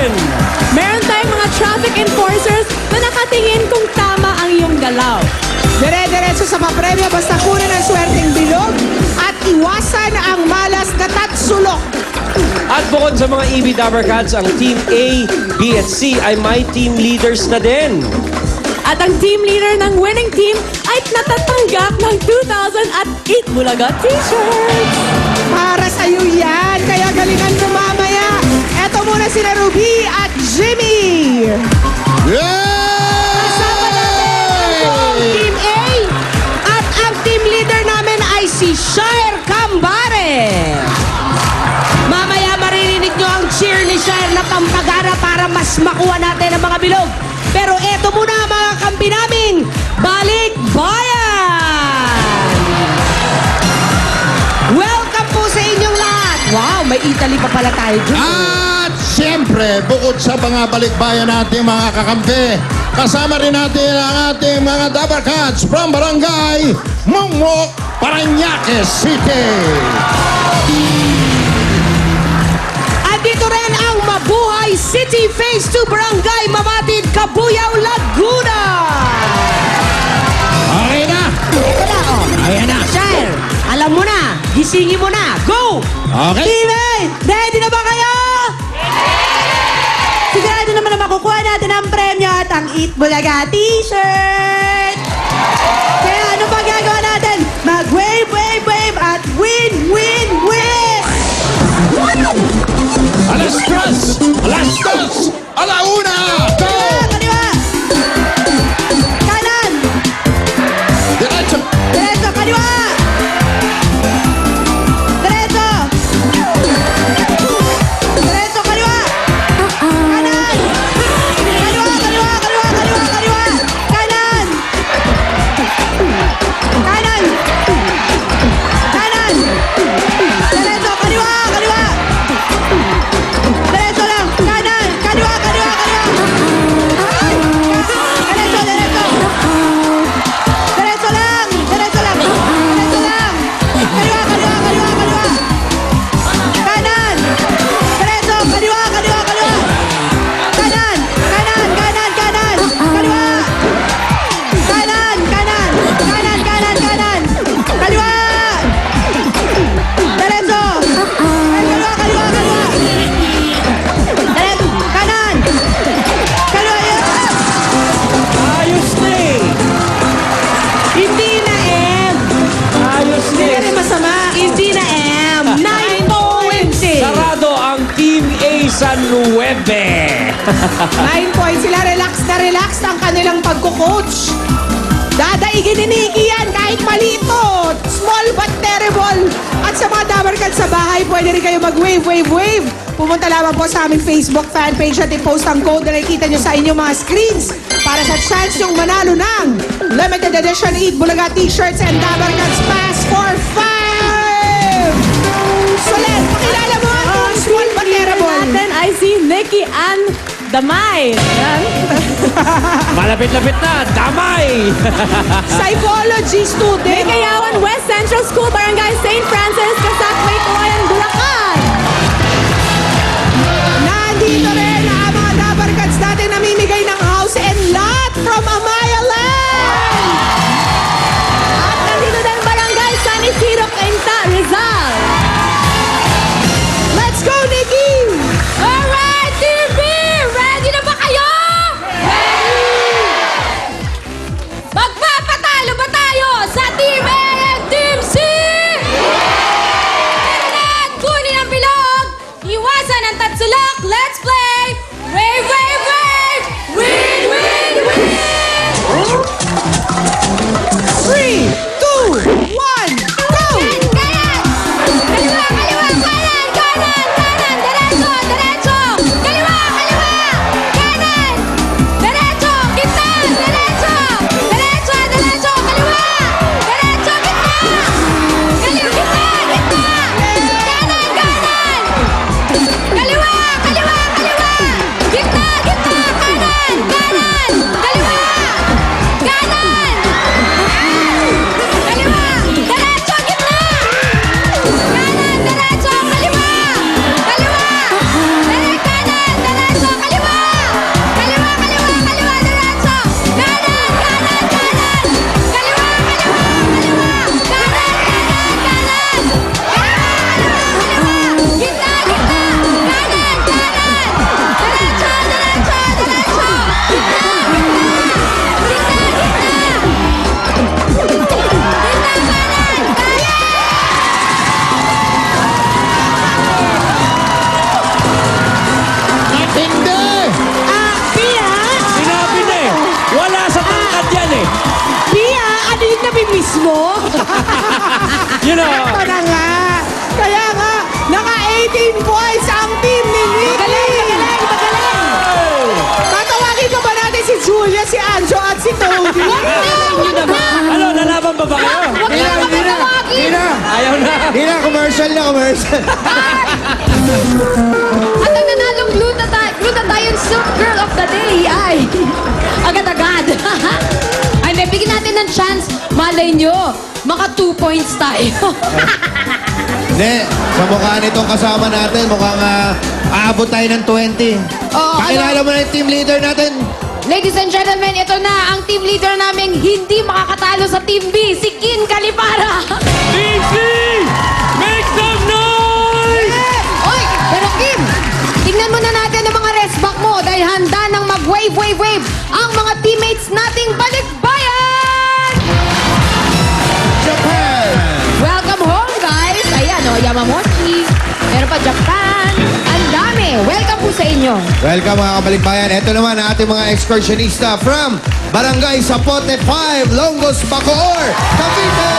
natin. Meron tayong mga traffic enforcers na nakatingin kung tama ang iyong galaw. Dire-diretso sa papremyo basta kunin ang swerteng bilog at iwasan ang malas katat sulok. At bukod sa mga EB Dabbercats, ang Team A, B at C ay may team leaders na din. At ang team leader ng winning team ay natatanggap ng 2008 Bulaga t-shirts. Para sa'yo yan, kaya galingan mo mamaya. Eto muna sina Ruby at Jimmy. Kasama natin ang Team A at ang team leader namin ay si Shire Cambare. Mamaya maririnig nyo ang cheer ni Shire na pampagana para mas makuha natin ang mga bilog. Pero eto muna mga kampi naming Balikbayan! Welcome po sa inyong lahat! Wow, may Italy pa pala tayo dyan. At siyempre, bukod sa mga balikbayan natin mga kakampi, kasama rin natin ang ating mga Dabbercats from Barangay Mungmok, Parañaque City. Andito rin ang Mabuhay City Phase 2 Barangay Mamatid, Cabuyao, Laguna. Okay na? Ito na, oh. Ayan na. Shire, alam mo na, gisingin mo na. Go! Okay. Team A, ready na ba kayo? Sigurado naman na makukuha natin ang premyo at ang Eat Bulaga t-shirt. Kaya ano pa gagawa natin? Mag-wave, wave, wave at win, win, win! Alas tres! Alas dos! Alauna! Go! Kaliwa! Kanan! Diretso! Diretso, kaliwa! Diretso! Diretso, kaliwa! Kanan! Kaliwa, kaliwa, kaliwa, kaliwa, kaliwa! Kanan! Kanan! Kanan! Diretso, kaliwa, kaliwa! Diretso lang! Kanan! Kaliwa, kaliwa, kaliwa! Diretso, diretso! Diretso lang! Diretso lang! Diretso lang! Kaliwa, kaliwa, kaliwa, kaliwa! Kanan! Diretso! Kaliwa, kaliwa, kaliwa! Kanan! Kanan, kanan, kanan! Kaliwa! Kanan, kanan! Kanan, kanan, kanan! Kaliwa! Diretso! Kaliwa, kaliwa, kaliwa! Diretso! Kanan! Kaliwa, yun! Ayos na eh. Hindi na M. Ayos na Hindi eh. na rin masama. Hindi na M. 9 points eh. Sarado ang Team A sa 9. 9 points sila. Relax ang kanilang pagko-coach. Dadaigin ni Nikki yan kahit mali ito. Small but terrible. At sa mga Dabbercats sa bahay, pwede rin kayo mag-wave, wave, wave. Pumunta lamang po sa aming Facebook fan page at i-post ang code na nakikita nyo sa inyong mga screens para sa chance yung manalo ng limited edition Eat Bulaga t-shirts and Dabbercats Pass for 5! Solen, pakilala mo ang small but terrible. Natin ay si Nikki Ann Damay. Yan. Malapit-lapit na. Damay! Psychology student. May Kayawan West Central School, Barangay St. Francis, Kasakmay, Cloyan, Bulacan. Nandito rin ang mga Dabbercats natin namimigay ng house and lot from Amaya Land. At nandito din Barangay San Isidro, Cainta, Rizal. Let's go, Nikki! Alright, Team B! Ready na ba kayo? Magpapatalo ba tayo sa Team A and Team C? Tara na, kunin ang mo? You know, Ito na nga. Kaya nga, naka 18 points ang team ni Nikki. Magaling. Tatawagin pa ba natin si Julia, si Anjo at si Toby? ano, lalaban ba kayo? Hindi na. Ayaw na. Hindi na, commercial na, commercial. At ang nanalong glutathione soup girl of the day ay agad-agad. Ay, may bigyan natin ng chance. Malay nyo, maka 2 points tayo. Hindi, sa mukha nitong kasama natin, mukhang aabot tayo ng 20. Oo, Pakilala mo na yung team leader natin. Ladies and gentlemen, ito na ang team leader namin hindi makakatalo sa Team B, si Kin Calipara. Team C! Make some noise! Oy, pero Kim, tingnan muna natin ang mga rest back mo dahil handa nang mag-wave ang mga teammates nating balikbayan! Japan! Welcome home, guys! Ayan, Yamamochi. Meron pa Japan. Ang dami. Welcome po sa inyo. Welcome mga kabalikbayan. Ito naman ang ating mga excursionista from Barangay Zapote 5, Longos, Bacoor, Cavite!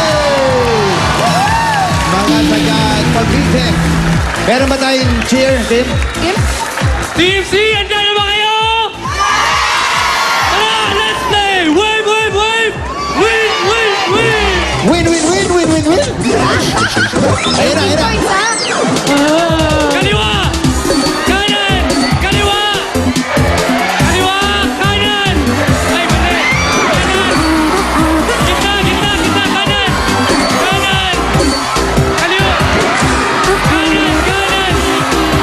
Mga taga Cavite. Meron ba tayong cheer, Tim? Kim? Team C, andyan na ba kayo? Tara, let's play! Wave, wave, wave! Win, win, win! Win, win, win, win, win, win! Ayun na, ayun na. Points, ha? Kaliwa! Kanan! Kaliwa! Kaliwa! Kanan! Ay, mali! Kanan! Gitna! Gitna! Gitna! Kanan! Kanan! Kaliwa! Kanan! Kanan! Kanan! Kaliwa!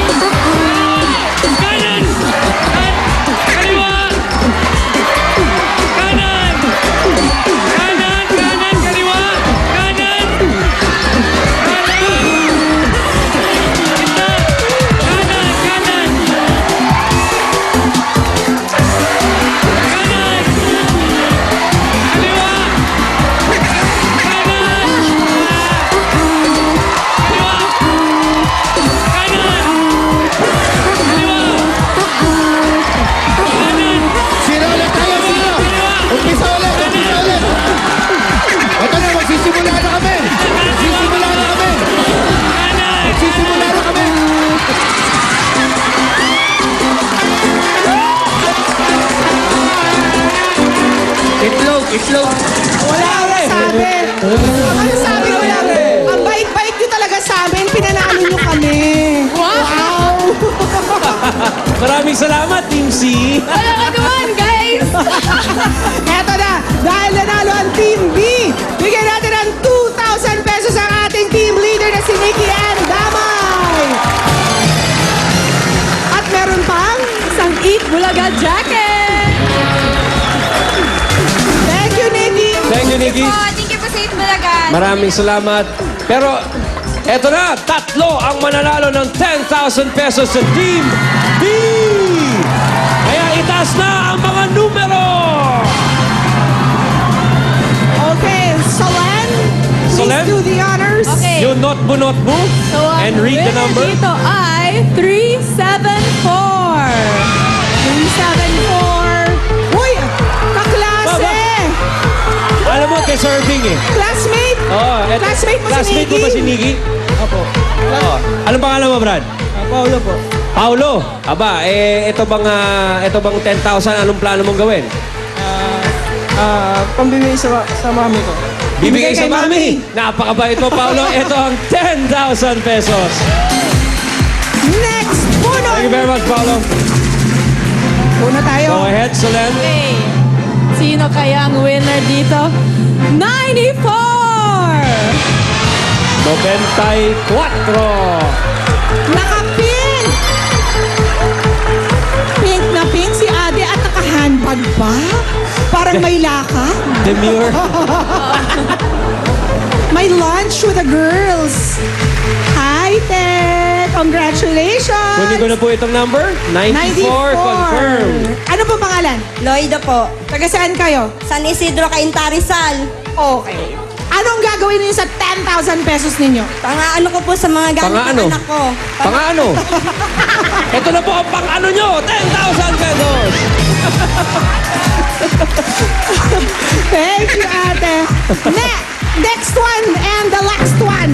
Kanan! Kanan! Kanan! Kaliwa! Kanan! Sino ulit tayo? Sino? Umpisa ulit, umpisa ulit. Ito na, magsisimula na kami. Magsisimula na kami. Magsisimula na kami. Itlog! Itlog! Wala akong sabi. Ano sabi ko lang? Ang bait-bait nyo talaga sa amin. Pinanalo nyo kami. Wow! Maraming salamat, Team C! Wala ka naman, guys! Eto na, dahil nanalo ang Team B, bigyan natin ng 2,000 pesos ang ating team leader na si Nikki Ann Damay. At meron pang isang Eat Bulaga jacket. Thank you, Nikki. Thank you, Nikki. Thank you po sa Itbulagan. Maraming salamat. Pero, eto na, tatlo ang mananalo ng 10,000 pesos sa Team B! Kaya itaas na ang mga numero! Okay, Solen, please Solen? do the honors. Okay. Yung notebo and read the number. Dito ay 374. 374. Uy, kaklase! Alam mo, deserving eh. Classmate? Classmate mo si classmate mo Nikki? ba si Nikki? Opo. Anong pangalan mo, Brad? Paulo po. Paulo. Aba, ito bang 10,000, anong plano mong gawin? Pambibigay sa mami ko. Bibigay sa kay mami. Napakabait mo, Paulo. Ito ang 10,000 pesos. Next, puno! Thank you very much, Paulo. Puno tayo. Go ahead, Solen. Okay. Sino kaya ang winner dito? 94! 94. Naka-pink! Pink na pink si Ate at naka-handbag pa. Parang may lakad. Demure. May lunch with the girls. Hi, Ted! Congratulations! Kunin ko na po itong number. 94. Confirm. Ano po pangalan? Loida po. Taga saan kayo? San Isidro, Cainta, Rizal. Okay. Anong gagawin niyo sa 10,000 pesos ninyo? Pang-ano ko po sa mga gamit Pang-ano? ng anak ko. Pang-ano? Ito na po ang pang-ano nyo. 10,000 pesos. Thank you, Ate. Next! Next one and the last one.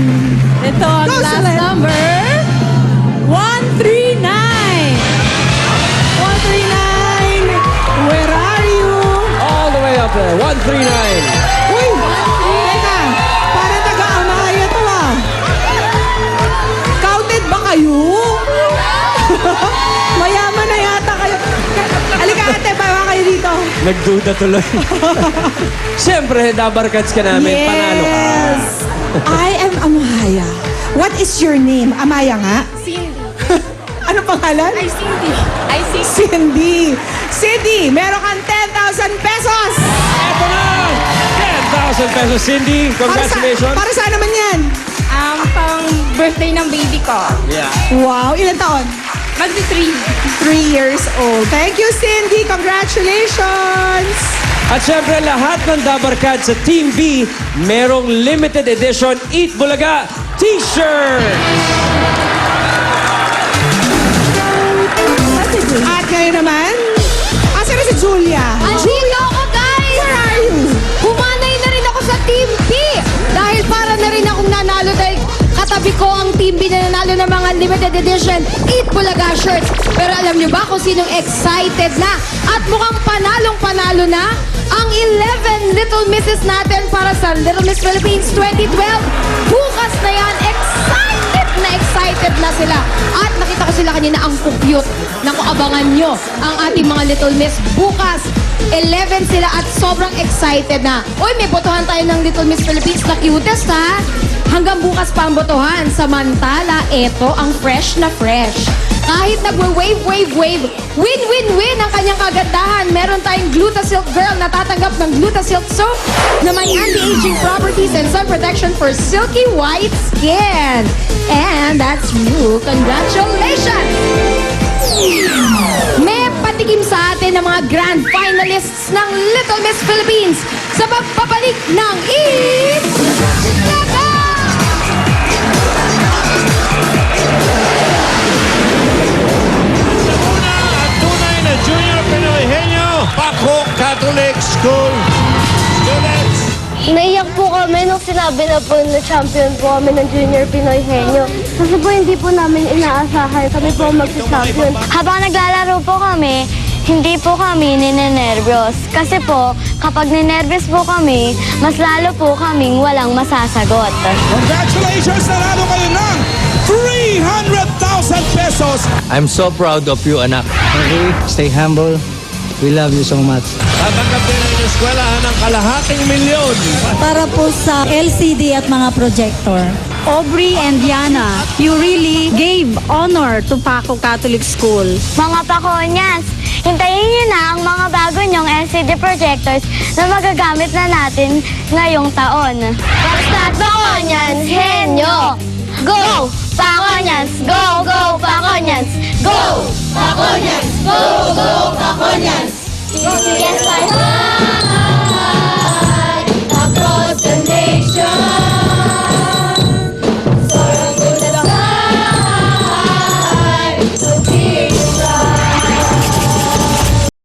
Ito ang Go, last Celine. number. 139. 139. Where are you? All the way up there. 139. Uy! Teka, parang taga-amaya to ah. Counted ba kayo? Mayaman na yata kayo. Halika ate, bawa kayo dito. Nagduda tuloy. Siyempre, Dabarkats ka namin. Panalo ka. Yes. I am Amaya. What is your name? Amaya nga? Cindy. Ano pangalan? Ay, Cindy. Ay, Cindy. Cindy. Cindy, meron kang 10,000 pesos. Eto na! 10,000 pesos, Cindy. Congratulations. Para saan naman yan? Pang birthday ng baby ko. Yeah. Wow, ilan taon? Magti-3. 3 years old. Thank you, Cindy. Congratulations. At syempre, lahat ng Dabarkats sa Team B, merong limited edition Eat Bulaga T-shirt! At ngayon naman, asa na si Julia? Andito ako, guys! Where are you? Humanay na rin ako sa Team B! Dahil para na rin akong nanalo dahil katabi ko ang Team B na nanalo ng mga limited edition Eat Bulaga shirts. Pero alam niyo ba kung sinong excited na at mukhang panalong-panalo na ang 11 Little Misses natin para sa Little Miss Philippines 2012. Bukas na yan, excited na sila. At nakita ko sila kanina ang cute. Naku, abangan nyo ang ating mga Little Miss bukas. 11 sila at sobrang excited na. Uy, may botohan tayo ng Little Miss Philippines na cutest ha. Hanggang bukas pa ang botohan. Samantala, eto ang fresh na fresh. Kahit nagwe-wave, win-win-win ang kanyang kagandahan. Meron tayong Glutasilk Girl na tatanggap ng Glutasilk Soap na may anti-aging properties and sun protection for silky white skin. And that's you. Congratulations! May patikim sa atin ng mga grand finalists ng Little Miss Philippines sa pagbabalik ng Eat Bulaga! Tunay na Junior Pinoy Henyo, Paco Catholic School students. Naiyak po kami nung sinabi na po na champion po kami ng Junior Pinoy Henyo. Kasi po hindi po namin inaasahan kami po mag-champion. Habang naglalaro po kami, hindi po kami ninenervyos. Kasi po, kapag ninervyos po kami, mas lalo po kaming walang masasagot. Congratulations! Nanalo kayo ng 300,000 pesos! I'm so proud of you, anak. Okay, stay humble. We love you so much. Tatanggap din ang eskwelahan ng kalahating milyon. Para po sa LCD at mga projector. Aubrey and Yana, you really gave honor to Paco Catholic School. Mga Paconyas, hintayin niyo na ang mga bago niyong LCD projectors na magagamit na natin ngayong taon. Basta Paconyans, henyo! Go! Paconyans! Go! Go! Paconyans! Go! Paconyans! Go!